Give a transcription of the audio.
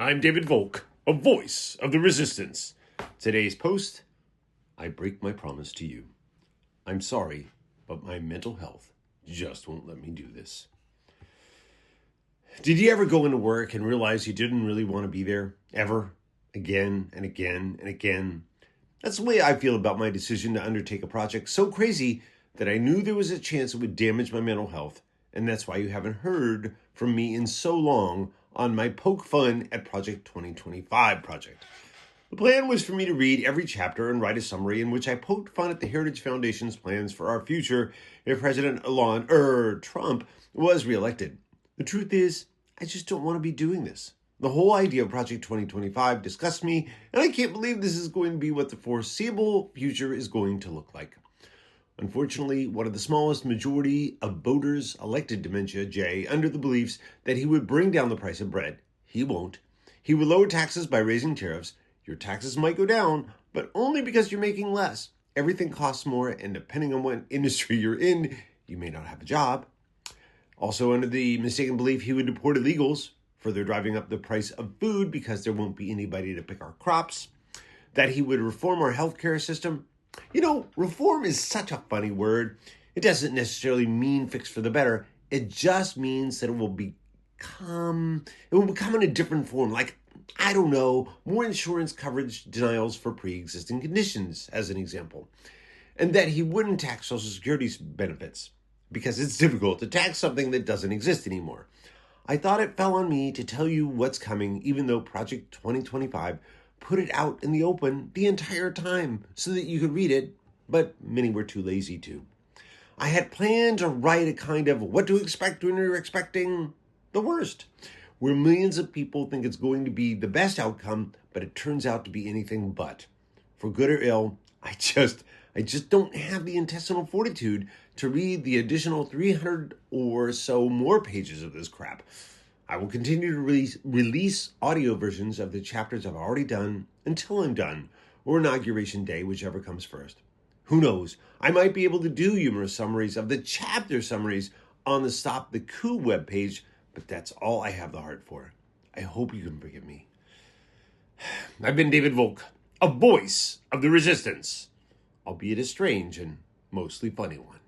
I'm David Volk, a voice of the resistance. Today's post, I break my promise to you. I'm sorry, but my mental health just won't let me do this. Did you ever go into work and realize you didn't really want to be there? Ever? Again and again and again? That's the way I feel about my decision to undertake a project so crazy that I knew there was a chance it would damage my mental health, and that's why you haven't heard from me in so long on my Poke Fun at Project 2025 project. The plan was for me to read every chapter and write a summary in which I poked fun at the Heritage Foundation's plans for our future if President Trump was reelected. The truth is, I just don't want to be doing this. The whole idea of Project 2025 disgusts me, and I can't believe this is going to be what the foreseeable future is going to look like. Unfortunately, one of the smallest majority of voters elected Dementia J under the beliefs that he would bring down the price of bread. He won't. He would lower taxes by raising tariffs. Your taxes might go down, but only because you're making less. Everything costs more, and depending on what industry you're in, you may not have a job. Also, under the mistaken belief he would deport illegals, further driving up the price of food because there won't be anybody to pick our crops. That he would reform our healthcare system. You know, reform is such a funny word. It doesn't necessarily mean fix for the better. It just means that it will become in a different form. Like, I don't know, more insurance coverage denials for pre-existing conditions, as an example. And that he wouldn't tax Social Security's benefits, because it's difficult to tax something that doesn't exist anymore. I thought it fell on me to tell you what's coming, even though Project 2025 put it out in the open the entire time so that you could read it, but many were too lazy to. I had planned to write a kind of what to expect when you're expecting the worst, where millions of people think it's going to be the best outcome, but it turns out to be anything but. For good or ill, I just don't have the intestinal fortitude to read the additional 300 or so more pages of this crap. I will continue to release audio versions of the chapters I've already done until I'm done, or Inauguration Day, whichever comes first. Who knows? I might be able to do humorous summaries of the chapter summaries on the Stop the Coup webpage, but that's all I have the heart for. I hope you can forgive me. I've been David Volk, a voice of the resistance, albeit a strange and mostly funny one.